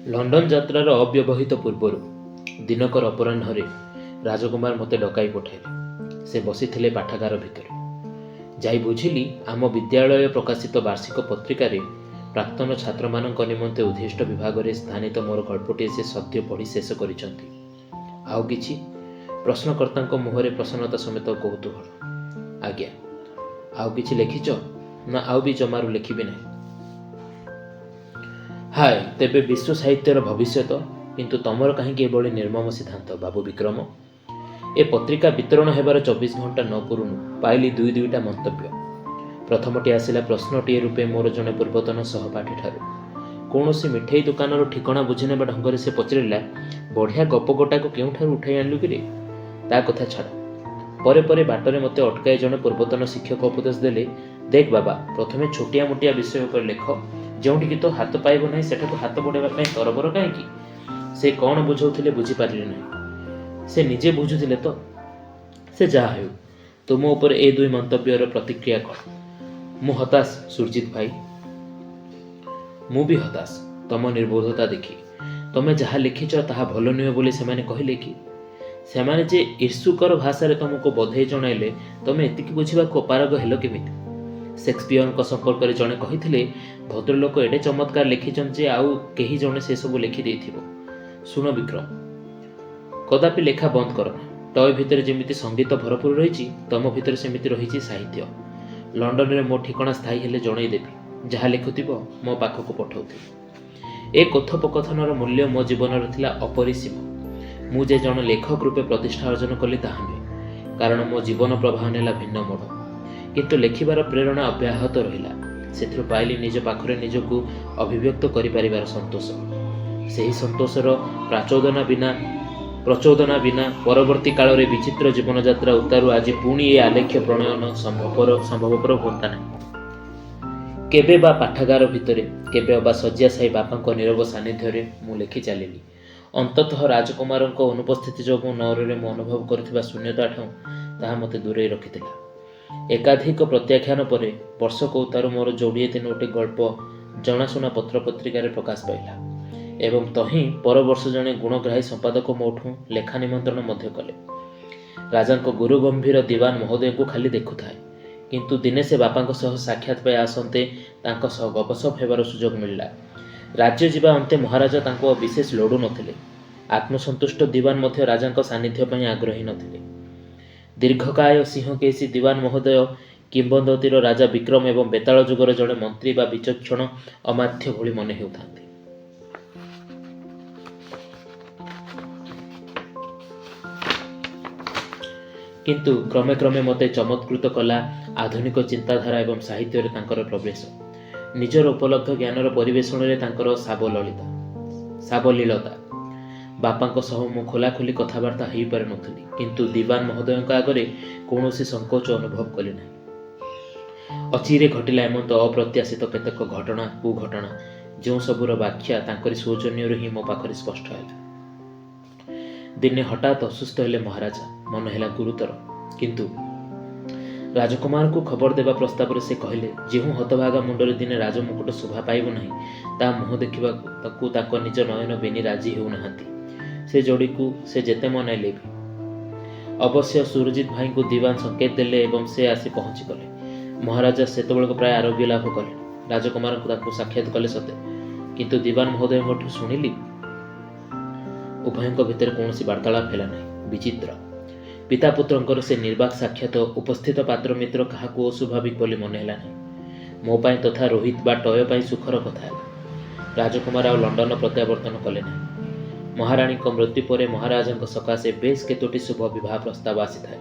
London ଯାତ୍ରାର ଅବ୍ୟବହିତ ପୂର୍ବରୁ ଦିନକର ଅପରାହ୍ନରେ ରାଜକୁମାର ମୋତେ ଡକାଇ ପଠାଇଲେ। ସେ ବସିଥିଲେ ପାଠାଗାର ଭିତରେ। ଯାଇ ବୁଝିଲି ଆମ ବିଦ୍ୟାଳୟ ପ୍ରକାଶିତ ବାର୍ଷିକ ପତ୍ରିକାରେ ପ୍ରାକ୍ତନ ଛାତ୍ରମାନଙ୍କ ନିମନ୍ତେ ଉଦ୍ଦିଷ୍ଟ ବିଭାଗରେ ସ୍ଥାନିତ ମୋର ଗଳ୍ପଟିଏ ସେ ସଦ୍ୟ ପଢ଼ି ଶେଷ କରିଛନ୍ତି। ଆଉ କିଛି? ପ୍ରଶ୍ନକର୍ତ୍ତାଙ୍କ ମୁହଁରେ ପ୍ରସନ୍ନତା ସମେତ କୌତୂହଳ। ଆଜ୍ଞା। ଆଉ କିଛି ଲେଖିଛ? ନା ଆଉ ବି ଜମାରୁ ଲେଖିବି ନାହିଁ। ହାୟ, ତେବେ ବିଶ୍ୱ ସାହିତ୍ୟର ଭବିଷ୍ୟତ। କିନ୍ତୁ ତମର କାହିଁକି ଏଭଳି ନିର୍ମମ ସିଦ୍ଧାନ୍ତ, ବାବୁ ବିକ୍ରମ? ଏ ପତ୍ରିକା ବିତରଣ ହେବାର 24 ଘଣ୍ଟା ନ ପୂରୁଣୁ ପାଇଲି ଦୁଇଟା ମନ୍ତବ୍ୟ। ପ୍ରଥମଟି ଆସିଲା ପ୍ରଶ୍ନଟିଏ ରୂପେ ମୋର ଜଣେ ପୂର୍ବତନ ସହପାଠୀ ଠାରୁ। କୌଣସି ମିଠେଇ ଦୋକାନର ଠିକଣା ବୁଝିନେବା ଢଙ୍ଗରେ ସେ ପଚାରିଲା, ବଢ଼ିଆ ଗପ ଗୋଟାକୁ କେଉଁଠାରୁ ଉଠାଇ ଆଣିଲୁ କିରେ? ତା କଥା ଛାଡ଼। ପରେ ପରେ ବାଟରେ ମୋତେ ଅଟକାଇ ଜଣେ ପୂର୍ବତନ ଶିକ୍ଷକ ଉପଦେଶ ଦେଲେ, ଦେଖ ବାବା, ପ୍ରଥମେ ଛୋଟିଆ ମୋଟିଆ ବିଷୟ ଉପରେ ଲେଖ। ଯେଉଁଠିକି ତ ହାତ ପାଇବ ନାହିଁ ସେଠାକୁ ହାତ ବଢ଼ାଇବା ପାଇଁ ତରବର କାହିଁକି? ସେ କ'ଣ ବୁଝାଉଥିଲେ ବୁଝିପାରିଲି ନାହିଁ। ସେ ନିଜେ ବୁଝୁଥିଲେ ତ? ସେ ଯାହା ହେଉ, ତୁମ ଉପରେ ଏ ଦୁଇ ମନ୍ତବ୍ୟର ପ୍ରତିକ୍ରିୟା କ'ଣ? ମୁଁ ହତାଶ ସୁରଜିତ ଭାଇ। ମୁଁ ବି ହତାଶ ତମ ନିର୍ବୋଧତା ଦେଖି। ତମେ ଯାହା ଲେଖିଛ ତାହା ଭଲ ନୁହେଁ ବୋଲି ସେମାନେ କହିଲେ କି? ସେମାନେ ଯେ ଈର୍ଷୁକର ଭାଷାରେ ତମକୁ ବଧେଇ ଜଣାଇଲେ, ତମେ ଏତିକି ବୁଝିବାକୁ ଅପାରଗ ହେଲ କେମିତି? ସେକ୍ସପିୟରଙ୍କ ସମ୍ପର୍କରେ ଜଣେ କହିଥିଲେ, ଭଦ୍ରଲୋକ ଏଡ଼େ ଚମତ୍କାର ଲେଖିଛନ୍ତି ଯେ ଆଉ କେହି ଜଣେ ସେସବୁ ଲେଖିଦେଇଥିବ। ଶୁଣ ବିକ୍ରମ, କଦାପି ଲେଖା ବନ୍ଦ କର ନା। ଟୟ ଭିତରେ ଯେମିତି ସଙ୍ଗୀତ ଭରପୁର ରହିଛି, ତମ ଭିତରେ ସେମିତି ରହିଛି ସାହିତ୍ୟ। ଲଣ୍ଡନରେ ମୋ ଠିକଣା ସ୍ଥାୟୀ ହେଲେ ଜଣାଇଦେବି। ଯାହା ଲେଖୁଥିବ ମୋ ପାଖକୁ ପଠାଉଥିବି। ଏ କଥୋପକଥନର ମୂଲ୍ୟ ମୋ ଜୀବନରେ ଥିଲା ଅପରିସୀମ। ମୁଁ ଯେ ଜଣେ ଲେଖକ ରୂପେ ପ୍ରତିଷ୍ଠା ଅର୍ଜନ କଲି ତାହା ନୁହେଁ, କାରଣ ମୋ ଜୀବନ ପ୍ରବାହ ନେଲା ଭିନ୍ନ ମୋଡ଼। କିନ୍ତୁ ଲେଖିବାର ପ୍ରେରଣା ଅବ୍ୟାହତ ରହିଲା। ସେଥିରୁ ପାଇଲି ନିଜ ପାଖରେ ନିଜକୁ ଅଭିବ୍ୟକ୍ତ କରିପାରିବାର ସନ୍ତୋଷ। ସେହି ସନ୍ତୋଷର ପ୍ରଚୋଦନା ବିନା ପରବର୍ତ୍ତୀ କାଳରେ ବିଚିତ୍ର ଜୀବନଯାତ୍ରା ଉତ୍ତାରୁ ଆଜି ପୁଣି ଏ ଆଲେଖ୍ୟ ପ୍ରଣୟନ ସମ୍ଭବପର ହୁଅନ୍ତା ନାହିଁ। କେବେ ବା ପାଠାଗାର ଭିତରେ, କେବେ ଅବା ଶଯ୍ୟାଶାୟୀ ବାପାଙ୍କ ନୀରବ ସାନ୍ନିଧ୍ୟରେ ମୁଁ ଲେଖି ଚାଲିଲି। ଅନ୍ତତଃ ରାଜକୁମାରଙ୍କ ଅନୁପସ୍ଥିତି ଯୋଗୁଁ ନଅରରେ ମୁଁ ଅନୁଭବ କରୁଥିବା ଶୂନ୍ୟତା ଠାରୁ ତାହା ମୋତେ ଦୂରେଇ ରଖିଥିଲା। ଏକାଧିକ ପ୍ରତ୍ୟାଖ୍ୟାନ ପରେ ବର୍ଷକ ଉତ୍ତାରୁ ମୋର ଯୋଡ଼ିଏ ତିନୋଟି ଗଳ୍ପ ଜଣାଶୁଣା ପତ୍ରପତ୍ରିକାରେ ପ୍ରକାଶ ପାଇଲା ଏବଂ ତହିଁ ପର ବର୍ଷ ଜଣେ ଗୁଣଗ୍ରାହୀ ସମ୍ପାଦକ ମୋଠୁ ଲେଖା ନିମନ୍ତ୍ରଣ ମଧ୍ୟ କଲେ। ରାଜାଙ୍କ ଗୁରୁଗମ୍ଭୀର ଦିୱାନ ମହୋଦୟଙ୍କୁ ଖାଲି ଦେଖୁଥାଏ, କିନ୍ତୁ ଦିନେ ସେ ବାପାଙ୍କ ସହ ସାକ୍ଷାତ ପାଇ ଆସନ୍ତେ ତାଙ୍କ ସହ ଗପସପ ହେବାର ସୁଯୋଗ ମିଳିଲା। ରାଜ୍ୟ ଯିବା ଅନ୍ତେ ମହାରାଜା ତାଙ୍କୁ ଆଉ ବିଶେଷ ଲୋଡ଼ୁ ନଥିଲେ। ଆତ୍ମସନ୍ତୁଷ୍ଟ ଦିୱାନ ମଧ୍ୟ ରାଜାଙ୍କ ସାନ୍ନିଧ୍ୟ ପାଇଁ ଆଗ୍ରହୀ ନଥିଲେ। ଦୀର୍ଘକାୟ ସିଂହକେଶୀ ଦିୱାନ ମହୋଦୟ କିମ୍ବଦନ୍ତୀର ରାଜା ବିକ୍ରମ ଏବଂ ବେତାଳ ଯୁଗର ଜଣେ ମନ୍ତ୍ରୀ ବା ବିଚକ୍ଷଣ ଅମାତ୍ୟ ଭଳି ମନେ ହେଉଥାନ୍ତି। କିନ୍ତୁ କ୍ରମେ କ୍ରମେ ମୋତେ ଚମତ୍କୃତ କଲା ଆଧୁନିକ ଚିନ୍ତାଧାରା ଏବଂ ସାହିତ୍ୟରେ ତାଙ୍କର ପ୍ରବେଶ। ନିଜର ଉପଲବ୍ଧ ଜ୍ଞାନର ପରିବେଷଣରେ ତାଙ୍କର ସାବଲୀଳତା। ବାପାଙ୍କ ସହ ମୁଁ ଖୋଲାଖୋଲି କଥାବାର୍ତ୍ତା ହୋଇପାରିନଥିଲି, କିନ୍ତୁ ଦିୱାନ ମହୋଦୟଙ୍କ ଆଗରେ କୌଣସି ସଂକୋଚ ଅନୁଭବ କଲି ନାହିଁ। ଅଚିରେ ଘଟିଲା ଏମନ୍ତ ଅପ୍ରତ୍ୟାଶିତ କେତେକ କୁଘଟଣା ଯେଉଁ ସବୁର ବ୍ୟାଖ୍ୟା ତାଙ୍କରି ସୌଜନ୍ୟରୁ ହିଁ ମୋ ପାଖରେ ସ୍ପଷ୍ଟ ହେଲା। ଦିନେ ହଠାତ୍ ଅସୁସ୍ଥ ହେଲେ ମହାରାଜା। ମନ ହେଲା ଗୁରୁତର, କିନ୍ତୁ ରାଜକୁମାରଙ୍କୁ ଖବର ଦେବା ପ୍ରସ୍ତାବରେ ସେ କହିଲେ, ଯେଉଁ ହତଭାଗା ମୁଣ୍ଡରେ ଦିନେ ରାଜମୁକୁଟ ଶୋଭା ପାଇବ ନାହିଁ, ତା ମୁହଁ ଦେଖିବାକୁ ତାଙ୍କ ନିଜ ନୟନ ବେନି ରାଜି ହେଉନାହାନ୍ତି। ସେ ଯୋଡ଼ିକୁ ସେ ଯେତେ ମନାଇଲେ ବି। ଅବଶ୍ୟ ସୁରଜିତ ଭାଇଙ୍କୁ ଦିୱାନ ସଂକେତ ଦେଲେ ଏବଂ ସେ ଆସି ପହଞ୍ଚିଗଲେ। ମହାରାଜା ସେତେବେଳକୁ ପ୍ରାୟ ଆରୋଗ୍ୟ ଲାଭ କଲେଣି। ରାଜକୁମାରଙ୍କୁ ତାଙ୍କୁ ସାକ୍ଷାତ କଲେ ସତେ, କିନ୍ତୁ ଦିୱାନ ମହୋଦୟଙ୍କଠୁ ଶୁଣିଲି ଉଭୟଙ୍କ ଭିତରେ କୌଣସି ବାର୍ତ୍ତାଳାପ ହେଲା ନାହିଁ। ବିଚିତ୍ର। ପିତା ପୁତ୍ରଙ୍କର ସେ ନିର୍ବାକ ସାକ୍ଷାତ ଉପସ୍ଥିତ ପାତ୍ର ମିତ୍ର କାହାକୁ ଅସ୍ୱାଭାବିକ ବୋଲି ମନେ ହେଲା ନାହିଁ। ମୋ ପାଇଁ ତଥା ରୋହିତ ବା ଟୟ ପାଇଁ ସୁଖର କଥା ହେଲା। ରାଜକୁମାର ଆଉ ଲଣ୍ଡନ ପ୍ରତ୍ୟାବର୍ତ୍ତନ କଲେ ନାହିଁ। ମହାରାଣୀଙ୍କ ମୃତ୍ୟୁ ପରେ ମହାରାଜାଙ୍କ ସକାଶେ ବେଶ କେତୋଟି ଶୁଭ ବିବାହ ପ୍ରସ୍ତାବ ଆସିଥାଏ,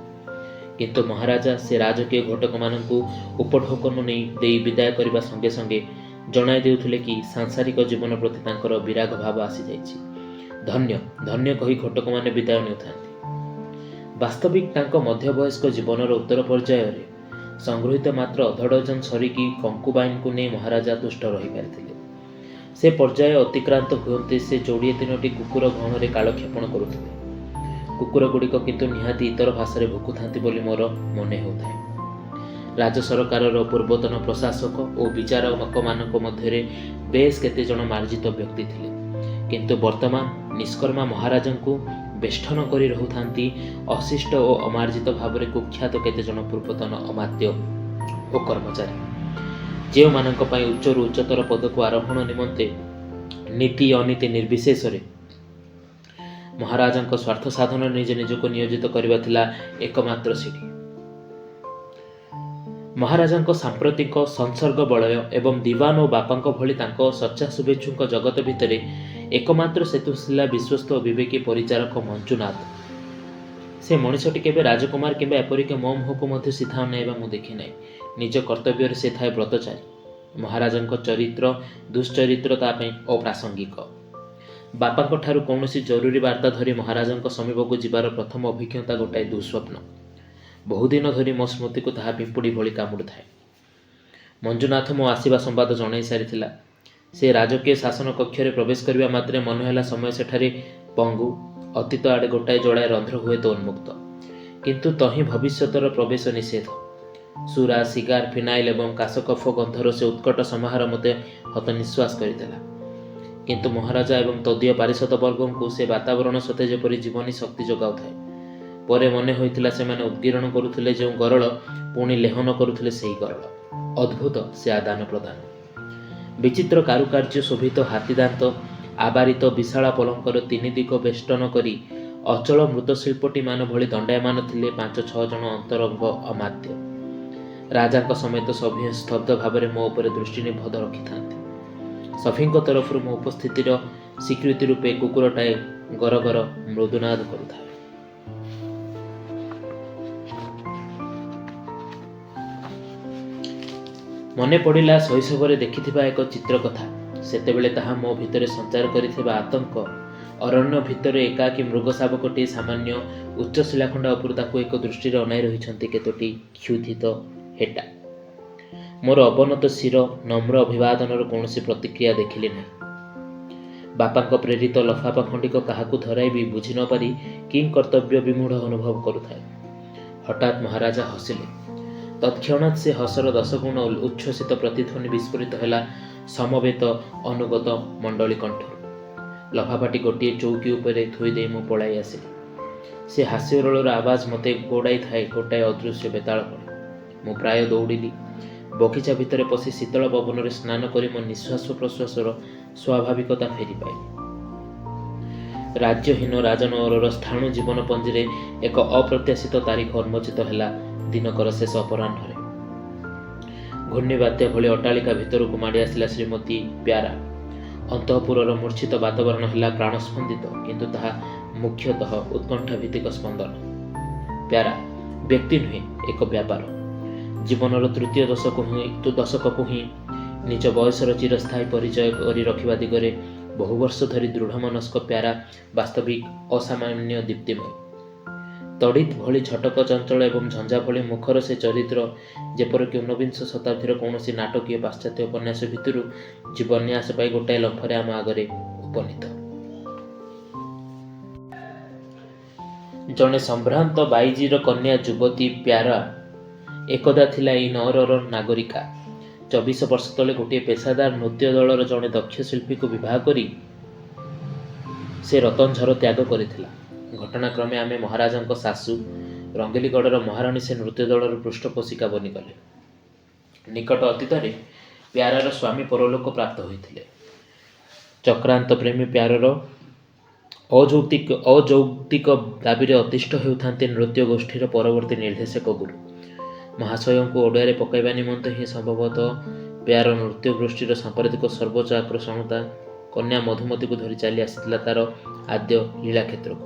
କିନ୍ତୁ ମହାରାଜା ସେ ରାଜକୀୟ ଘଟକମାନଙ୍କୁ ଉପଢୌକନ ଦେଇ ବିଦାୟ କରିବା ସଙ୍ଗେ ସଙ୍ଗେ ଜଣାଇ ଦେଉଥିଲେ କି ସାଂସାରିକ ଜୀବନ ପ୍ରତି ତାଙ୍କର ବିରାଗ ଭାବ ଆସିଯାଇଛି। ଧନ୍ୟ ଧନ୍ୟ କହି ଘଟକମାନେ ବିଦାୟ ନେଉଥାନ୍ତି। ବାସ୍ତବିକ ତାଙ୍କ ମଧ୍ୟବୟସ୍କ ଜୀବନର ଉତ୍ତର ପର୍ଯ୍ୟାୟରେ ସଂଗୃହୀତ ମାତ୍ର ଅଧଡଜନ ସରିକି କଙ୍କୁବାଇନକୁ ନେଇ ମହାରାଜା ତୁଷ୍ଟ ରହିପାରିଥିଲେ। ସେ ପର୍ଯ୍ୟାୟ ଅତିକ୍ରାନ୍ତ ହୁଅନ୍ତେ ସେ ଯୋଡ଼ିଏ ତିନୋଟି କୁକୁର ଗହଣରେ କାଳକ୍ଷେପଣ କରୁଥିଲେ। କୁକୁରଗୁଡ଼ିକ କିନ୍ତୁ ନିହାତି ଇତର ଭାଷାରେ ଭୁକୁଥାନ୍ତି ବୋଲି ମୋର ମନେ ହେଉଥାଏ। ରାଜ୍ୟ ସରକାରର ପୂର୍ବତନ ପ୍ରଶାସକ ଓ ବିଚାରକମାନଙ୍କ ମଧ୍ୟରେ ବେଶ କେତେଜଣ ମାର୍ଜିତ ବ୍ୟକ୍ତି ଥିଲେ। କିନ୍ତୁ ବର୍ତ୍ତମାନ ନିଷ୍କର୍ମା ମହାରାଜଙ୍କୁ ବେଷ୍ଟନ କରି ରହୁଥାନ୍ତି ଅଶିଷ୍ଟ ଓ ଅମାର୍ଜିତ ଭାବରେ କୁଖ୍ୟାତ କେତେଜଣ ପୂର୍ବତନ ଅମାତ୍ୟ ଓ କର୍ମଚାରୀ, ଯେଉଁମାନଙ୍କ ପାଇଁ ଉଚ୍ଚରୁ ଉଚ୍ଚତର ପଦକୁ ଆରୋହଣ ନିମନ୍ତେ ନୀତି ଅନୀତି ନିର୍ବିଶେଷରେ ମହାରାଜାଙ୍କ ସ୍ୱାର୍ଥ ସାଧନରେ ନିଜ ନିଜକୁ ନିୟୋଜିତ କରିବା ଥିଲା ଏକମାତ୍ର ସିଡ଼ି। ମହାରାଜାଙ୍କ ସାମ୍ପ୍ରତିକ ସଂସର୍ଗ ବଳୟ ଏବଂ ଦିୱାନ ଓ ବାପାଙ୍କ ଭଳି ତାଙ୍କ ସଚ୍ଚା ଶୁଭେଚ୍ଛୁଙ୍କ ଜଗତ ଭିତରେ ଏକମାତ୍ର ସେତୁ ଥିଲା ବିଶ୍ୱସ୍ତ ଓ ବିବେକୀ ପରିଚାରକ ମଞ୍ଜୁନାଥ। ସେ ମଣିଷଟି କେବେ ରାଜକୁମାର କିମ୍ବା ଏପରିକି ମୋ ମୁହଁକୁ ମଧ୍ୟ ସିଧା ଅନାଇବା ମୁଁ ଦେଖି ନାହିଁ। ନିଜ କର୍ତ୍ତବ୍ୟରେ ସେ ଥାଏ ବ୍ରତଚାରୀ। ମହାରାଜାଙ୍କ ଚରିତ୍ର ଦୁଶ୍ଚରିତ୍ର ତା ପାଇଁ ଅପ୍ରାସଙ୍ଗିକ। ବାପାଙ୍କ ଠାରୁ କୌଣସି ଜରୁରୀ ବାର୍ତ୍ତା ଧରି ମହାରାଜାଙ୍କ ସମୀପକୁ ଯିବାର ପ୍ରଥମ ଅଭିଜ୍ଞତା ଗୋଟାଏ ଦୁଃସ୍ୱପ୍ନ। ବହୁଦିନ ଧରି ମୋ ସ୍ମୃତିକୁ ତାହା ପିମ୍ପୁଡ଼ି ଭଳି କାମୁଡ଼ୁଥାଏ। ମଞ୍ଜୁନାଥ ମୋ ଆସିବା ସମ୍ବାଦ ଜଣାଇ ସାରିଥିଲା। ସେ ରାଜକୀୟ ଶାସନ କକ୍ଷରେ ପ୍ରବେଶ କରିବା ମାତ୍ରେ ମନେ ହେଲା ସମୟ ସେଠାରେ ପଙ୍ଗୁ, ଅତୀତ ଆଡ଼େ ଗୋଟାଏ ଯୋଡ଼ାଏ ରନ୍ଧ୍ର ହୁଏତ ଉନ୍ମୁକ୍ତ। କିନ୍ତୁ ତହିଁ ଭବିଷ୍ୟତର ପ୍ରବେଶ ନିଷେଧ। ସୁରା, ସିଗାର, ଫିନାଇଲ ଏବଂ କାଶକଫ ଗନ୍ଧର ସେ ଉତ୍କଟ ସମାହାର ମୋତେ ହତନିଶ୍ୱାସ କରିଦେଲା। କିନ୍ତୁ ମହାରାଜା ଏବଂ ତଦୀୟ ପାରିଷଦ ବର୍ଗଙ୍କୁ ସେ ବାତାବରଣ ସତେ ଯେପରି ଜୀବନୀ ଶକ୍ତି ଯୋଗାଉଥାଏ। ପରେ ମନେ ହୋଇଥିଲା ସେମାନେ ଉଦ୍ଗୀରଣ କରୁଥିଲେ ଯେଉଁ ଗରଳ, ପୁଣି ଲେହନ କରୁଥିଲେ ସେହି ଗରଳ। ଅଦ୍ଭୁତ ସେ ଆଦାନ ପ୍ରଦାନ। ବିଚିତ୍ର କାରୁକାର୍ଯ୍ୟ ଶୋଭିତ ହାତୀଦାନ୍ତ ଆବାରିତ ବିଶାଳ ପଲଙ୍କର ତିନି ଦିଗ ବେଷ୍ଟନ କରି ଅଚଳ ମୃତଶିଳ୍ପଟିମାନ ଭଳି ଦଣ୍ଡାୟମାନ ଥିଲେ 5-6 ଜଣ ଅନ୍ତରଙ୍ଗ ଅମାତ୍ୟ। ରାଜାଙ୍କ ସମେତ ସଭିଏ ସ୍ତବ୍ଧ ଭାବରେ ମୋ ଉପରେ ଦୃଷ୍ଟି ନିବଦ୍ଧ ରଖିଥାନ୍ତି। ସଭିଙ୍କ ତରଫରୁ ମୋ ଉପସ୍ଥିତିର ସ୍ୱୀକୃତି ରୂପେ କୁକୁରଟାଏ ଗରଗର ମୃଦୁନାଦ କରୁଥାଏ। ମନେ ପଡ଼ିଲା ଶୈଶବରେ ଦେଖିଥିବା ଏକ ଚିତ୍ର କଥା। ସେତେବେଳେ ତାହା ମୋ ଭିତରେ ସଞ୍ଚାର କରିଥିବା ଆତଙ୍କ। ଅରଣ୍ୟ ଭିତରେ ଏକାକୀ ମୃଗ ଶାବକଟିଏ ସାମାନ୍ୟ ଉଚ୍ଚ ଶିଳାଖଣ୍ଡା ଉପରୁ ତାକୁ ଏକ ଦୃଷ୍ଟିରେ ଅନାଇ ରହିଛନ୍ତି କେତୋଟି କ୍ଷୁଧିତ ହେଟା। ମୋର ଅବନତ ଶିର ନମ୍ର ଅଭିବାଦନର କୌଣସି ପ୍ରତିକ୍ରିୟା ଦେଖିଲି ନାହିଁ। ବାପାଙ୍କ ପ୍ରେରିତ ଲଫାପା ଖଣ୍ଡିକ କାହାକୁ ଧରାଇବି ବୁଝି ନ ପାରି କିଂ କର୍ତ୍ତବ୍ୟ ବିମୂଢ଼ ଅନୁଭବ କରୁଥାଏ। ହଠାତ୍ ମହାରାଜା ହସିଲେ। ତତ୍କ୍ଷଣାତ୍ ସେ ହସର 10 ଗୁଣ ଉଚ୍ଛ୍ୱସିତ ପ୍ରତିଧ୍ୱନି ବିସ୍ଫୋରିତ ହେଲା ସମବେତ ଅନୁଗତ ମଣ୍ଡଳୀ କଣ୍ଠରୁ। ଲଫାପାଟି ଗୋଟିଏ ଚୌକି ଉପରେ ଥୋଇଦେଇ ମୁଁ ପଳାଇ ଆସିଲି। ସେ ହାସ୍ୟରୋଳର ଆବାଜ ମୋତେ ଗୋଡ଼ାଇଥାଏ ଗୋଟାଏ ଅଦୃଶ୍ୟ ବେତାଳ ଭଳି। ମୁଁ ପ୍ରାୟ ଦୌଡ଼ିଲି। ବଗିଚା ଭିତରେ ପଶି ଶୀତଳ ପବନରେ ସ୍ନାନ କରି ମୋ ନିଶ୍ୱାସ ପ୍ରଶ୍ୱାସର ସ୍ୱାଭାବିକତା ଫେରି ପାଇଲି। ରାଜ୍ୟହୀନ ରାଜନଅରର ସ୍ଥାଣୁ ଜୀବନପଞ୍ଜିରେ ଏକ ଅପ୍ରତ୍ୟାଶିତ ତାରିଖ ଉନ୍ମୋଚିତ ହେଲା ଦିନକର ଶେଷ ଅପରାହ୍ନରେ। ଘୂର୍ଣ୍ଣିବାତ୍ୟା ଭଳି ଅଟ୍ଟାଳିକା ଭିତରକୁ ମାଡ଼ି ଆସିଲା ଶ୍ରୀମତୀ ପ୍ୟାରା। ଅନ୍ତଃପୁରର ମୂର୍ଚ୍ଛିତ ବାତାବରଣ ହେଲା ପ୍ରାଣସ୍ପନ୍ଦିତ, କିନ୍ତୁ ତାହା ମୁଖ୍ୟତଃ ଉତ୍କଣ୍ଠା ଭିତ୍ତିକ ସ୍ପନ୍ଦନ। ପ୍ୟାରା ବ୍ୟକ୍ତି ନୁହେଁ, ଏକ ବ୍ୟାପାର। ଜୀବନର ତୃତୀୟ ଦଶକକୁ ହିଁ ନିଜ ବୟସର ଚିରସ୍ଥାୟୀ ପରିଚୟ କରି ରଖିବା ଦିଗରେ ବହୁ ବର୍ଷ ଧରି ଦୃଢ଼ମନସ୍କ ପ୍ୟାରା ବାସ୍ତବିକ ଅସାମାନ୍ୟ ଦୀପ୍ତିମୟ। ତଡ଼ିତ୍ ଭଳି ଛଟକ ଚଞ୍ଚଳ ଏବଂ ଝଞ୍ଜା ଭଳି ମୁଖର ସେ ଚରିତ୍ର ଯେପରିକି ଊନବିଂଶ ଶତାବ୍ଦୀର କୌଣସି ନାଟକୀୟ ପାଶ୍ଚାତ୍ୟ ଉପନ୍ୟାସ ଭିତରୁ ଜୀବନ୍ୟାସ ପାଇ ଗୋଟାଏ ଲମ୍ଫରେ ଆମ ଆଗରେ ଉପନୀତ। ଜଣେ ସମ୍ଭ୍ରାନ୍ତ ବାଇଜିର କନ୍ୟା ଯୁବତୀ ପ୍ୟାରା ଏକଦା ଥିଲା ଏହି ନଅରର ନାଗରିକା। 24 ବର୍ଷ ତଳେ ଗୋଟିଏ ପେଶାଦାର ନୃତ୍ୟ ଦଳର ଜଣେ ଦକ୍ଷ ଶିଳ୍ପୀକୁ ବିବାହ କରି ସେ ରତନଝର ତ୍ୟାଗ କରିଥିଲା। ଘଟଣାକ୍ରମେ ଆମେ ମହାରାଜାଙ୍କ ଶାଶୁ, ରଙ୍ଗେଲିଗଡ଼ର ମହାରାଣୀ ସେ ନୃତ୍ୟ ଦଳର ପୃଷ୍ଠପୋଷିକା ବନିଗଲେ। ନିକଟ ଅତୀତରେ ପ୍ୟାରାର ସ୍ୱାମୀ ପରଲୋକ ପ୍ରାପ୍ତ ହୋଇଥିଲେ। ଚକ୍ରାନ୍ତ ପ୍ରେମୀ ପ୍ୟାରାର ଅଯୌକ୍ତିକ ଦାବିରେ ଅତିଷ୍ଠ ହେଉଥାନ୍ତି ନୃତ୍ୟ ଗୋଷ୍ଠୀର ପରବର୍ତ୍ତୀ ନିର୍ଦ୍ଦେଶକ ଗୁରୁ। ମହାଶୟଙ୍କୁ ଓଡିଆରେ ପକାଇବା ନିମନ୍ତେ ହିଁ ସମ୍ଭବତଃ ପ୍ୟାର ନୃତ୍ୟ ଗୋଷ୍ଠୀର ସାମ୍ପ୍ରତିକ ସର୍ବୋଚ୍ଚ ଆକର୍ଷଣତା କନ୍ୟା ମଧୁମତୀକୁ ଧରି ଚାଲି ଆସିଥିଲା ତାର ଆଦ୍ୟ ଲୀଳାକ୍ଷେତ୍ରକୁ।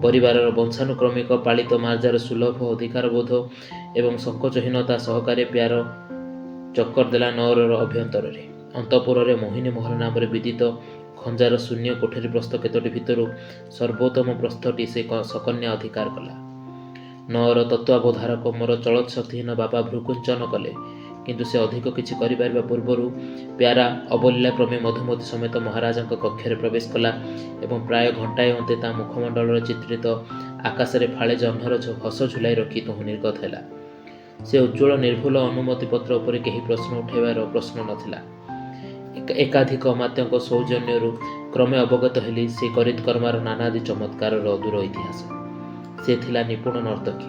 ପରିବାରର ବଂଶାନୁକ୍ରମିକ ପାଳିତ ମାର୍ଜାର ସୁଲଭ ଅଧିକାରବୋଧ ଏବଂ ସଙ୍କୋଚହୀନତା ସହକାରେ ପ୍ୟାର ଚକ୍କର ଦେଲା ନଅରର ଅଭ୍ୟନ୍ତରରେ। ଅନ୍ତଃପୁରରେ ମୋହିନୀ ମହଲ ନାମରେ ବିଦିତ ଖଞ୍ଜାର ଶୂନ୍ୟ କୋଠରୀ ପ୍ରସ୍ଥ କେତୋଟି ଭିତରୁ ସର୍ବୋତ୍ତମ ପ୍ରସ୍ଥଟି ସେ ସକନ୍ୟା ଅଧିକାର କଲା। ନଅର ତତ୍ତ୍ୱାବଧାରକ ମୋର ଚଳତ୍ ଶକ୍ତିହୀନ ବାପା ଭ୍ରୁକୁଞ୍ଚନ କଲେ, କିନ୍ତୁ ସେ ଅଧିକ କିଛି କରିପାରିବା ପୂର୍ବରୁ ପ୍ୟାରା ଅବଲୀଳାକ୍ରମେ ମଧୁମତୀ ସମେତ ମହାରାଜାଙ୍କ କକ୍ଷରେ ପ୍ରବେଶ କଲା ଏବଂ ପ୍ରାୟ ଘଣ୍ଟାଏ ଅନ୍ତେ ତା ମୁଖମଣ୍ଡଳରେ ଚିତ୍ରିତ ଆକାଶରେ ଫାଳେ ଜହ୍ନର ହସ ଝୁଲାଇ ରଖି ତହୁଁ ନିର୍ଗତ ହେଲା। ସେ ଉଜ୍ଜ୍ୱଳ ନିର୍ଭୁଲ ଅନୁମତି ପତ୍ର ଉପରେ କେହି ପ୍ରଶ୍ନ ଉଠାଇବାର ପ୍ରଶ୍ନ ନଥିଲା। ଏକାଧିକ ଅମାତ୍ୟଙ୍କ ସୌଜନ୍ୟରୁ କ୍ରମେ ଅବଗତ ହେଲି ସେ କରିତ୍କର୍ମାର ନାନାଦି ଚମତ୍କାରର ଅଦୂର ଇତିହାସ। ସେ ଥିଲା ନିପୁଣ ନର୍ତ୍ତକୀ,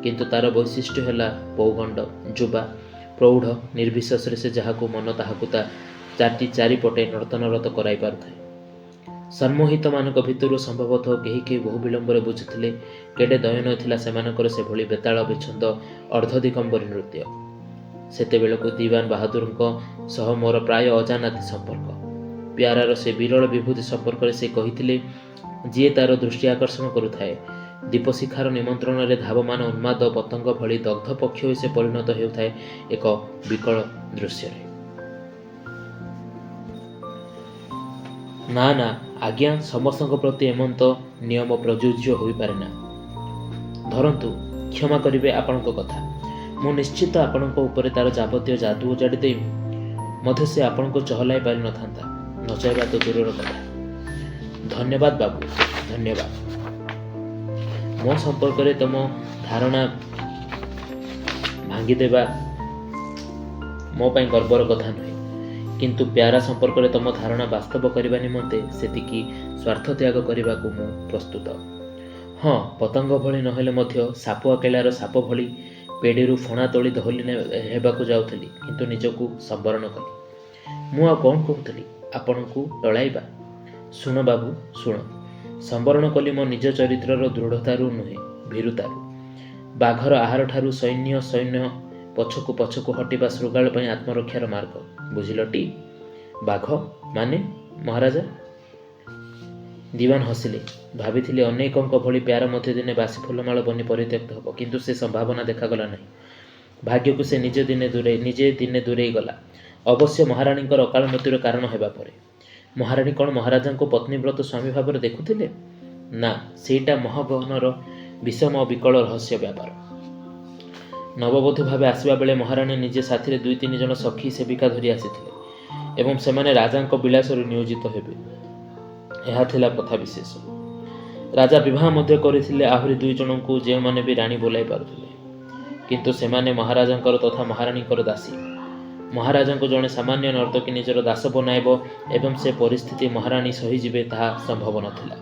କିନ୍ତୁ ତାର ବୈଶିଷ୍ଟ୍ୟ ହେଲା ପୌଗଣ୍ଡ, ଯୁବା, ପ୍ରୌଢ଼ ନିର୍ବିଶେଷରେ ସେ ଯାହାକୁ ମନ ତାହାକୁ ତା ଚାରିପଟେ ନର୍ତ୍ତନରତ କରାଇ ପାରୁଥାଏ। ସମ୍ମୋହିତମାନଙ୍କ ଭିତରୁ ସମ୍ଭବତଃ କେହି କେହି ବହୁ ବିଳମ୍ବରେ ବୁଝୁଥିଲେ କେଡ଼େ ଦୟନୀୟ ଥିଲା ସେମାନଙ୍କର ସେଭଳି ବେତାଳ ବିଚ୍ଛନ୍ଦ ଅର୍ଦ୍ଧଦିଗମ୍ବରୀ ନୃତ୍ୟ। ସେତେବେଳକୁ ଦିୱାନ ବାହାଦୁରଙ୍କ ସହ ମୋର ପ୍ରାୟ ଅଜାନାତି ସମ୍ପର୍କ। ପ୍ୟାରାର ସେ ବିରଳ ବିଭୂତି ସମ୍ପର୍କରେ ସେ କହିଥିଲେ, ଯିଏ ତାର ଦୃଷ୍ଟି ଆକର୍ଷଣ କରୁଥାଏ, ଦୀପଶିଖାର ନିମନ୍ତ୍ରଣରେ ଧାବମାନ ଉନ୍ମାଦ ପତଙ୍ଗ ଭଳି ଦଗ୍ଧ ପକ୍ଷ ହୋଇ ସେ ପରିଣତ ହେଉଥାଏ ଏକ ବିକଳ ଦୃଶ୍ୟରେ। ନା ନା ଆଜ୍ଞା, ସମସ୍ତଙ୍କ ପ୍ରତି ଏମନ୍ତ ନିୟମ ପ୍ରଯୁଜ୍ୟ ହୋଇପାରେ ନା। ଧରନ୍ତୁ, କ୍ଷମା କରିବେ ଆପଣଙ୍କ କଥା, ମୁଁ ନିଶ୍ଚିତ ଆପଣଙ୍କ ଉପରେ ତାର ଯାବତୀୟ ଯାଦୁ ଉଜାଡ଼ି ଦେଇ ମଧ୍ୟ ସେ ଆପଣଙ୍କୁ ଚହଲାଇ ପାରିନଥାନ୍ତା, ନଚାଇବା ତ ଦୂରର କଥା। ଧନ୍ୟବାଦ ବାବୁ, ଧନ୍ୟବାଦ। ମୋ ସମ୍ପର୍କରେ ତମ ଧାରଣା ଭାଙ୍ଗିଦେବା ମୋ ପାଇଁ ଗର୍ବର କଥା ନୁହେଁ, କିନ୍ତୁ ପ୍ୟାରା ସମ୍ପର୍କରେ ତମ ଧାରଣା ବାସ୍ତବ କରିବା ନିମନ୍ତେ ସେତିକି ସ୍ୱାର୍ଥ ତ୍ୟାଗ କରିବାକୁ ମୁଁ ପ୍ରସ୍ତୁତ। ହଁ, ପତଙ୍ଗ ଭଳି ନହେଲେ ମଧ୍ୟ ସାପୁଆ କେଳାର ସାପ ଭଳି ପେଡ଼ିରୁ ଫଣା ତୋଳି ଦହଲି ହେବାକୁ ଯାଉଥିଲି, କିନ୍ତୁ ନିଜକୁ ସମ୍ବରଣ କଲି। ମୁଁ ଆଉ କ'ଣ କହୁଥିଲି, ଆପଣଙ୍କୁ ଟଳାଇବା? ଶୁଣ ବାବୁ, ଶୁଣ। ସମ୍ବରଣ କଲି ମୋ ନିଜ ଚରିତ୍ରର ଦୃଢ଼ତାରୁ ନୁହେଁ, ଭୀରୁତାରୁ। ବାଘର ଆହାରଠାରୁ ସୈନ୍ୟ ପଛକୁ ପଛକୁ ହଟିବା ଶୃଗାଳ ପାଇଁ ଆତ୍ମରକ୍ଷାର ମାର୍ଗ, ବୁଝିଲଟି? ବାଘ ମାନେ ମହାରାଜା? ଦିୱାନ ହସିଲେ। ଭାବିଥିଲି ଅନେକଙ୍କ ଭଳି ପ୍ୟାର ମଧ୍ୟ ଦିନେ ବାସି ଫୁଲମାଳ ବନି ପରିତ୍ୟକ୍ତ ହେବ, କିନ୍ତୁ ସେ ସମ୍ଭାବନା ଦେଖାଗଲା ନାହିଁ। ଭାଗ୍ୟକୁ ସେ ନିଜେ ଦିନେ ଦୂରେଇ ଗଲା, ଅବଶ୍ୟ ମହାରାଣୀଙ୍କର ଅକାଳ ମୃତ୍ୟୁର କାରଣ ହେବା ପରେ। ମହାରାଣୀ କ'ଣ ମହାରାଜାଙ୍କୁ ପତ୍ନୀବ୍ରତ ସ୍ୱାମୀ ଭାବରେ ଦେଖୁଥିଲେ? ନା, ସେଇଟା ମହାଗହନର ବିଷମ ବିକଳ ରହସ୍ୟ ବ୍ୟାପାର। ନବବଧୂ ଭାବେ ଆସିବା ବେଳେ ମହାରାଣୀ ନିଜେ ସାଥିରେ 2-3 ଜଣ ସଖୀ ସେବିକା ଧରି ଆସିଥିଲେ ଏବଂ ସେମାନେ ରାଜାଙ୍କ ବିଳାସରେ ନିୟୋଜିତ ହେବେ, ଏହା ଥିଲା କଥା ବିଶେଷ। ରାଜା ବିବାହ ମଧ୍ୟ କରିଥିଲେ ଆହୁରି 2 ଜଣଙ୍କୁ, ଯେଉଁମାନେ ବି ରାଣୀ ବୋଲାଇ ପାରୁଥିଲେ, କିନ୍ତୁ ସେମାନେ ମହାରାଜାଙ୍କର ତଥା ମହାରାଣୀଙ୍କର ଦାସୀ। ମହାରାଜାଙ୍କୁ ଜଣେ ସାମାନ୍ୟ ନର୍ତ୍ତକୀ ନିଜର ଦାସ ବନାଇବ ଏବଂ ସେ ପରିସ୍ଥିତି ମହାରାଣୀ ସହିଯିବେ, ତାହା ସମ୍ଭବ ନଥିଲା।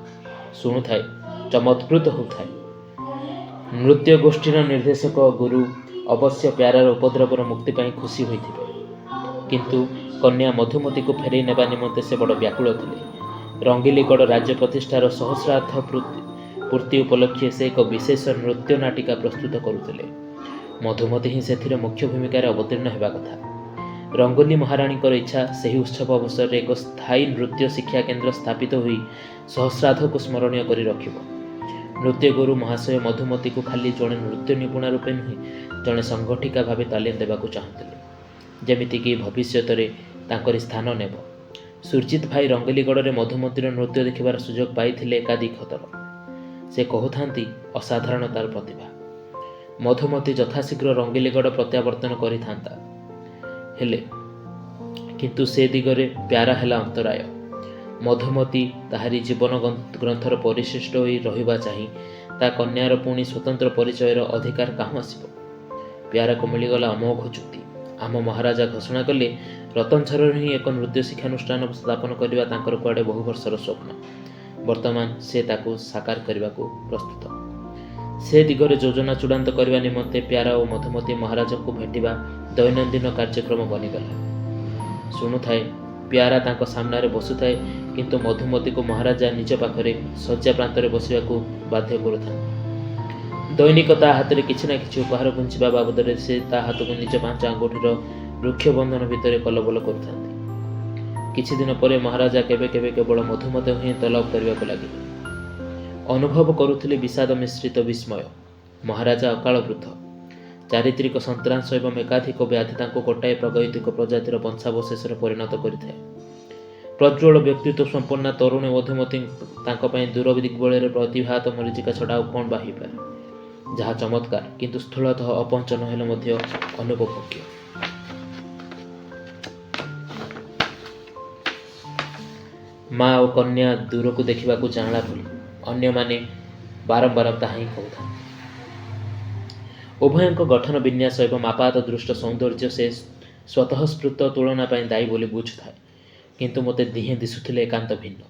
ଶୁଣୁଥାଏ, ଚମତ୍କୃତ ହେଉଥାଏ। ନୃତ୍ୟ ଗୋଷ୍ଠୀର ନିର୍ଦ୍ଦେଶକ ଗୁରୁ ଅବଶ୍ୟ ପ୍ୟାରାର ଉପଦ୍ରବର ମୁକ୍ତି ପାଇଁ ଖୁସି ହୋଇଥିବେ, କିନ୍ତୁ କନ୍ୟା ମଧୁମତୀକୁ ଫେରାଇ ନେବା ନିମନ୍ତେ ସେ ବଡ଼ ବ୍ୟାକୁଳ ଥିଲେ। ରଙ୍ଗିଲିଗଡ଼ ରାଜ୍ୟ ପ୍ରତିଷ୍ଠାର ସହସ୍ରାର୍ଦ୍ଧ ପୂର୍ତ୍ତି ଉପଲକ୍ଷେ ସେ ଏକ ବିଶେଷ ନୃତ୍ୟ ନାଟିକା ପ୍ରସ୍ତୁତ କରୁଥିଲେ। ମଧୁମତୀ ହିଁ ସେଥିରେ ମୁଖ୍ୟ ଭୂମିକାରେ ଅବତୀର୍ଣ୍ଣ ହେବା କଥା। ରଙ୍ଗୋଲି ମହାରାଣୀଙ୍କର ଇଚ୍ଛା ସେହି ଉତ୍ସବ ଅବସରରେ ଏକ ସ୍ଥାୟୀ ନୃତ୍ୟ ଶିକ୍ଷା କେନ୍ଦ୍ର ସ୍ଥାପିତ ହୋଇ ସହସ୍ରାର୍ଦ୍ଧକୁ ସ୍ମରଣୀୟ କରି ରଖିବ। ନୃତ୍ୟଗୁରୁ ମହାଶୟ ମଧୁମତୀକୁ ଖାଲି ଜଣେ ନୃତ୍ୟ ନିପୁଣା ରୂପେ ନୁହେଁ, ଜଣେ ସଂଗଠିକା ଭାବେ ତାଲିମ ଦେବାକୁ ଚାହୁଁଥିଲେ, ଯେମିତିକି ଭବିଷ୍ୟତରେ ତାଙ୍କରି ସ୍ଥାନ ନେବ। ସୁରଜିତ ଭାଇ ରଙ୍ଗିଲିଗଡ଼ରେ ମଧୁମତୀର ନୃତ୍ୟ ଦେଖିବାର ସୁଯୋଗ ପାଇଥିଲେ ଏକାଧିକ ଥର। ସେ କହୁଥାନ୍ତି, ଅସାଧାରଣ ତାର ପ୍ରତିଭା। ମଧୁମତୀ ଯଥାଶୀଘ୍ର ରଙ୍ଗିଲିଗଡ଼ ପ୍ରତ୍ୟାବର୍ତ୍ତନ କରିଥାନ୍ତା, ହେଲେ କିନ୍ତୁ ସେ ଦିଗରେ ପ୍ୟାରା ହେଲା ଅନ୍ତରାୟ। ମଧୁମତୀ ତାହାରି ଜୀବନ ଗ୍ରନ୍ଥର ପରିଶିଷ୍ଟ ହୋଇ ରହିବା ଚାହିଁ ତା କନ୍ୟାର ପୁଣି ସ୍ୱତନ୍ତ୍ର ପରିଚୟର ଅଧିକାର କାହୁଁ ଆସିବ? ପ୍ୟାରାକୁ ମିଳିଗଲା ଅମୋଘ ଚୁକ୍ତି। ଆମ ମହାରାଜା ଘୋଷଣା କଲେ ରତନଝରରେ ହିଁ ଏକ ନୃତ୍ୟ ଶିକ୍ଷାନୁଷ୍ଠାନ ସ୍ଥାପନ କରିବା ତାଙ୍କର କୁଆଡ଼େ ବହୁ ବର୍ଷର ସ୍ୱପ୍ନ। ବର୍ତ୍ତମାନ ସେ ତାକୁ ସାକାର କରିବାକୁ ପ୍ରସ୍ତୁତ। ସେ ଦିଗରେ ଯୋଜନା ଚୂଡ଼ାନ୍ତ କରିବା ନିମନ୍ତେ ପ୍ୟାରା ଓ ମଧୁମତୀ ମହାରାଜାଙ୍କୁ ଭେଟିବା ଦୈନନ୍ଦିନ କାର୍ଯ୍ୟକ୍ରମ ବନିଗଲା। ଶୁଣୁଥାଏ, ପ୍ୟାରା ତାଙ୍କ ସାମ୍ନାରେ ବସୁଥାଏ, କିନ୍ତୁ ମଧୁମତୀକୁ ମହାରାଜା ନିଜ ପାଖରେ ଶଯ୍ୟା ପ୍ରାନ୍ତରେ ବସିବାକୁ ବାଧ୍ୟ କରୁଥାନ୍ତି। ଦୈନିକ ତା ହାତରେ କିଛି ନା କିଛି ଉପହାର ଘୁଞ୍ଚିବା ବାବଦରେ ସେ ତା ହାତକୁ ନିଜ 5 ଆଙ୍ଗୁଠିର ବୃକ୍ଷ ବନ୍ଧନ ଭିତରେ କଲବଲ କରୁଥାନ୍ତି। କିଛି ଦିନ ପରେ ମହାରାଜା କେବେ କେବେ କେବଳ ମଧୁମତୀ ହିଁ ତଲବ କରିବାକୁ ଲାଗିଲେ। ଅନୁଭବ କରୁଥିଲେ ବିଷାଦ ମିଶ୍ରିତ ବିସ୍ମୟ। ମହାରାଜା ଅକାଳ ବୃଦ୍ଧ। ଚାରିତ୍ରିକ ସନ୍ତ୍ରାଂଶ ଏବଂ ଏକାଧିକ ବ୍ୟାଧି ତାଙ୍କୁ ଗୋଟାଏ ପ୍ରାଗୈତିକ ପ୍ରଜାତିର ବଂଶାବଶେଷରେ ପରିଣତ କରିଥାଏ। ପ୍ରଜ୍ୱଳ ବ୍ୟକ୍ତିତ୍ୱ ସମ୍ପନ୍ନା ତରୁଣୀ ମଧୁମତୀ ତାଙ୍କ ପାଇଁ ଦୂର ଦିଗ୍ବଳୟରେ ପ୍ରତିଭାତ ମରୀଚିକା ଛଡ଼ା ଆଉ କ'ଣ ବା ହେଇପାରେ? ଯାହା ଚମତ୍କାର, କିନ୍ତୁ ସ୍ଥୂଳତଃ ଅପଞ୍ଚନ ହେଲେ ମଧ୍ୟ ଅନୁପଭୋଗ୍ୟ। ମା ଓ କନ୍ୟା ଦୂରକୁ ଦେଖିବାକୁ ଚାହାଁଳା ଭଳି, ଅନ୍ୟମାନେ ବାରମ୍ବାର ତାହା ହିଁ କହୁଥାନ୍ତି। ଉଭୟଙ୍କ ଗଠନ ବିନ୍ୟାସ ଏବଂ ଆପାତ ଦୃଷ୍ଟ ସୌନ୍ଦର୍ଯ୍ୟ ସେ ସ୍ୱତଃସ୍ଫୂର୍ତ୍ତ ତୁଳନା ପାଇଁ ଦାୟୀ ବୋଲି ବୁଝୁଥାଏ, କିନ୍ତୁ ମୋତେ ଦିହେଁ ଦିଶୁଥିଲେ ଏକାନ୍ତ ଭିନ୍ନ।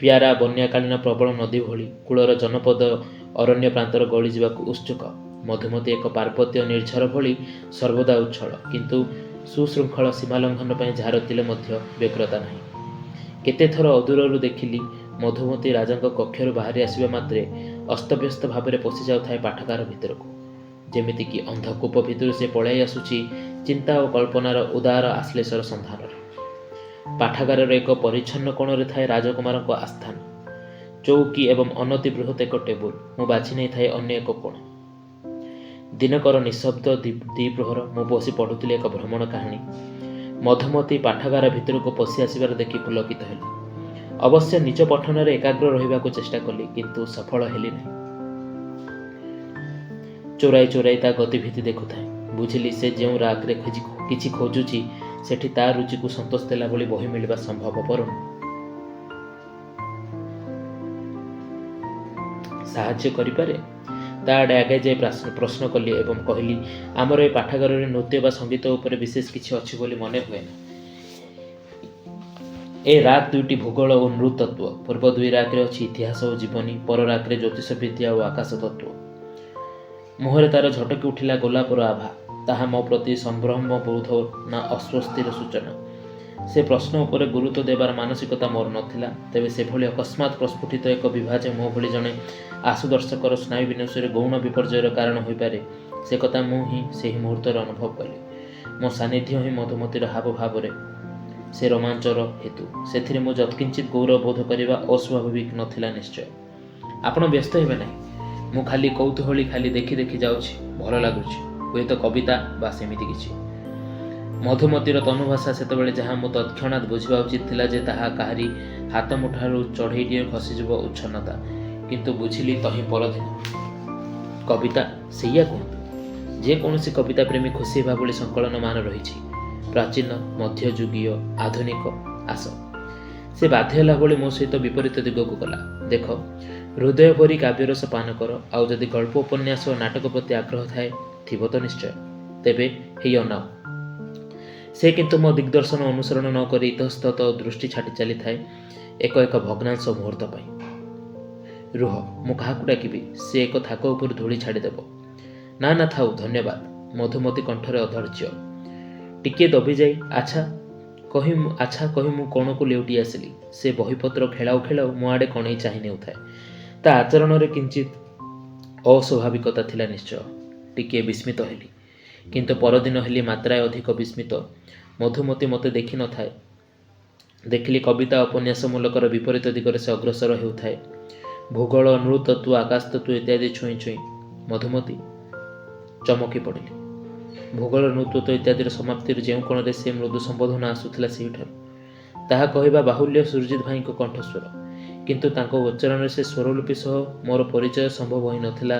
ପ୍ୟାରା ବନ୍ୟାକାଳୀନ ପ୍ରବଳ ନଦୀ ଭଳି କୂଳର ଜନପଦ ଅରଣ୍ୟ ପ୍ରାନ୍ତର ଗଳି ଯିବାକୁ ଉତ୍ସୁକ। ମଧୁମତି ଏକ ପାର୍ବତ୍ୟ ନିର୍ଝର ଭଳି ସର୍ବଦା ଉଚ୍ଛଳ, କିନ୍ତୁ ସୁଶୃଙ୍ଖଳ ସୀମାଲଙ୍ଘନ ପାଇଁ ଯାହାର ଥିଲେ ମଧ୍ୟ ବ୍ୟଗ୍ରତା ନାହିଁ। କେତେଥର ଅଦୂରରୁ ଦେଖିଲି ମଧୁମତି ରାଜାଙ୍କ କକ୍ଷରୁ ବାହାରି ଆସିବା ମାତ୍ରେ ଅସ୍ତବ୍ୟସ୍ତ ଭାବରେ ପଶି ଯାଉଥାଏ ପାଠାଗାର ଭିତରକୁ। ଯେମିତିକି ଅନ୍ଧକୂପ ଭିତରୁ ସେ ପଳାଇ ଆସୁଛି ଚିନ୍ତା ଓ କଳ୍ପନାର ଉଦାର ଆଶ୍ଲେଷର ସନ୍ଧାନରେ। ପାଠାଗାରର ଏକ ପରିଚ୍ଛନ୍ନ କୋଣରେ ଥାଏ ରାଜକୁମାରଙ୍କ ଆସ୍ଥାନ। ଚୌକି ଏବଂ ଅନତି ବୃହତ୍ ଏକ ଟେବୁଲ। ମୁଁ ବାଛି ନେଇଥାଏ ଅନ୍ୟ ଏକ କୋଣ। ଦିନକର ନିଃଶବ୍ଦ ଦ୍ୱିପ୍ରହର ମୁଁ ବସି ପଢ଼ୁଥିଲି ଏକ ଭ୍ରମଣ କାହାଣୀ। ମଧୁମତି ପାଠାଗାର ଭିତରକୁ ପଶି ଆସିବାର ଦେଖି ପୁଲକିତ ହେଲି। ଅବଶ୍ୟ ନିଜ ପଠନରେ ଏକାଗ୍ର ରହିବାକୁ ଚେଷ୍ଟା କଲି, କିନ୍ତୁ ସଫଳ ହେଲି ନାହିଁ। ଚୋରାଇ ଚୋରାଇ ତା ଗତିବିଧି ଦେଖୁଥାଏ। ବୁଝିଲି ସେ ଯେଉଁ ରାଗରେ କିଛି ଖୋଜୁଛି ସେଠି ତା ରୁଚିକୁ ସନ୍ତୋଷ ଦେଲା ଭଳି ବହି ମିଳିବା ସମ୍ଭବପର ନୁହେଁ। ସାହାଯ୍ୟ କରିପାରେ? ତା ଆଡ଼େ ଆଗେଇ ଯାଇ ପ୍ରଶ୍ନ କଲି ଏବଂ କହିଲି, ଆମର ଏ ପାଠାଗାରରେ ନୃତ୍ୟ ବା ସଙ୍ଗୀତ ଉପରେ ବିଶେଷ କିଛି ଅଛି ବୋଲି ମନେ ହୁଏ ନା। ଏ ରାକ୍ ଦୁଇଟି ଭୂଗୋଳ ଓ ନୃତତ୍ତ୍ୱ, ପୂର୍ବ ଦୁଇ ରାକ୍ରେ ଅଛି ଇତିହାସ ଓ ଜୀବନୀ, ପର ରାକ୍ରେ ଜ୍ୟୋତିଷ ବିଦ୍ୟା ଓ ଆକାଶ ତତ୍ତ୍ୱ। ମୁହଁରେ ତାର ଝଟକି ଉଠିଲା ଗୋଲାପର ଆଭା। ତାହା ମୋ ପ୍ରତି ସମ୍ଭ୍ରମ ବୋଧ ନା ଅସ୍ୱସ୍ତିର ସୂଚନା? ସେ ପ୍ରଶ୍ନ ଉପରେ ଗୁରୁତ୍ୱ ଦେବାର ମାନସିକତା ମୋର ନଥିଲା। ତେବେ ସେଭଳି ଅକସ୍ମାତ୍ ପ୍ରସ୍ଫୁଟିତ ଏକ ବିଭା ଯେ ମୋ ଭଳି ଜଣେ ଆଶୁଦର୍ଶକର ସ୍ନାୟୁ ବିନ୍ୟାସରେ ଗୌଣ ବିପର୍ଯ୍ୟୟର କାରଣ ହୋଇପାରେ, ସେ କଥା ମୁଁ ହିଁ ସେହି ମୁହୂର୍ତ୍ତରେ ଅନୁଭବ କଲି। ମୋ ସାନ୍ନିଧ୍ୟ ହିଁ ମଧୁମତିର ହାବଭାବରେ ସେ ରୋମାଞ୍ଚର ହେତୁ। ସେଥିରେ ମୁଁ ଯତ୍କିଞ୍ଚିତ୍ ଗୌରବ ବୋଧ କରିବା ଅସ୍ୱାଭାବିକ ନଥିଲା ନିଶ୍ଚୟ। ଆପଣ ବ୍ୟସ୍ତ ହେବେ ନାହିଁ, ମୁଁ ଖାଲି କୌତୂହଳୀ, ଖାଲି ଦେଖି ଦେଖି ଯାଉଛି। ଭଲ ଲାଗୁଛି, ହୁଏତ କବିତା ବା ସେମିତି କିଛି। ମଧୁମତିର ତନୁଭାଷା ସେତେବେଳେ ଯାହା ମୁଁ ତତ୍କ୍ଷଣାତ୍ ବୁଝିବା ଉଚିତ ଥିଲା ଯେ ତାହା କାହାରି ହାତ ମୁଠାରୁ ଚଢ଼େଇଟିଏ ଖସିଯିବ ଉଚ୍ଛନ୍ନତା। କିନ୍ତୁ ବୁଝିଲି ତହିଁ ପରଦିନ। କବିତା? ସେଇଆ କୁହନ୍ତୁ। ଯେକୌଣସି କବିତା ପ୍ରେମୀ ଖୁସି ହେବା ଭଳି ସଂକଳନ ମାନ ରହିଛି। ପ୍ରାଚୀନ, ମଧ୍ୟଯୁଗୀୟ, ଆଧୁନିକ। ଆସ। ସେ ବାଧ୍ୟ ହେଲା ଭଳି ମୋ ସହିତ ବିପରୀତ ଦିଗକୁ ଗଲା। ଦେଖ, ହୃଦୟ ଭରି କାବ୍ୟରସ ପାନ କର, ଆଉ ଯଦି ଗଳ୍ପ, ଉପନ୍ୟାସ ଓ ନାଟକ ପ୍ରତି ଆଗ୍ରହ ଥିବ ତ ନିଶ୍ଚୟ। ତେବେ ହେଇ ଅନାଅ। ସେ କିନ୍ତୁ ମୋ ଦିଗ୍ଦର୍ଶନ ଅନୁସରଣ ନ କରି ଇତସ୍ତତଃ ଦୃଷ୍ଟି ଛାଟି ଚାଲିଥାଏ ଏକ ଏକ ଭଗ୍ନାଂଶ ମୁହୂର୍ତ୍ତ ପାଇଁ। ରୁହ, ମୁଁ କାହାକୁ ଡାକିବି? ସେ ଏକ ଥାକ ଉପରୁ ଧୂଳି ଛାଡ଼ିଦେବ। ନା ନା, ଥାଉ, ଧନ୍ୟବାଦ। ମଧୁମତି କଣ୍ଠରେ ଅଧୈର୍ଯ୍ୟ। ଟିକିଏ ଦବିଯାଇ ଆଚ୍ଛା କହି ମୁଁ କୋଣକୁ ଲେଉଟି ଆସିଲି। ସେ ବହିପତ୍ର ଖେଳାଉ ଖେଳାଉ ମୋ ଆଡ଼େ କଣେଇ ଚାହିଁ ନେଉଥାଏ। ତା ଆଚରଣରେ କିଞ୍ଚିତ୍ ଅସ୍ୱାଭାବିକତା ଥିଲା ନିଶ୍ଚୟ। ଟିକିଏ ବିସ୍ମିତ ହେଲି, କିନ୍ତୁ ପରଦିନ ହେଲି ମାତ୍ରାଏ ଅଧିକ ବିସ୍ମିତ। ମଧୁମତି ମୋତେ ଦେଖି ନଥାଏ। ଦେଖିଲି କବିତା ଉପନ୍ୟାସ ମୂଲକର ବିପରୀତ ଦିଗରେ ସେ ଅଗ୍ରସର ହେଉଥାଏ। ଭୂଗୋଳ, ନୃତତ୍ତ୍ୱ, ଆକାଶ ତତ୍ତ୍ୱ ଇତ୍ୟାଦି ଛୁଇଁ ଛୁଇଁ। ମଧୁମତି? ଚମକି ପଡ଼ିଲି। ଭୂଗୋଳ, ନୃତତ୍ତ୍ୱ ଇତ୍ୟାଦିର ସମାପ୍ତିର ଯେଉଁ କୋଣରେ ସେ ମୃଦୁ ସମ୍ବୋଧନ ଆସୁଥିଲା ସେହିଠାରୁ। ତାହା କହିବା ବାହୁଲ୍ୟ ସୁରଜିତ ଭାଇଙ୍କ କଣ୍ଠସ୍ୱର, କିନ୍ତୁ ତାଙ୍କ ଉଚ୍ଚାରଣରେ ସେ ସ୍ୱରଲିପି ସହ ମୋର ପରିଚୟ ସମ୍ଭବ ହୋଇନଥିଲା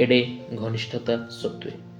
ଏଡ଼େ ଘନିଷ୍ଠତା ସତ୍ତ୍ୱେ।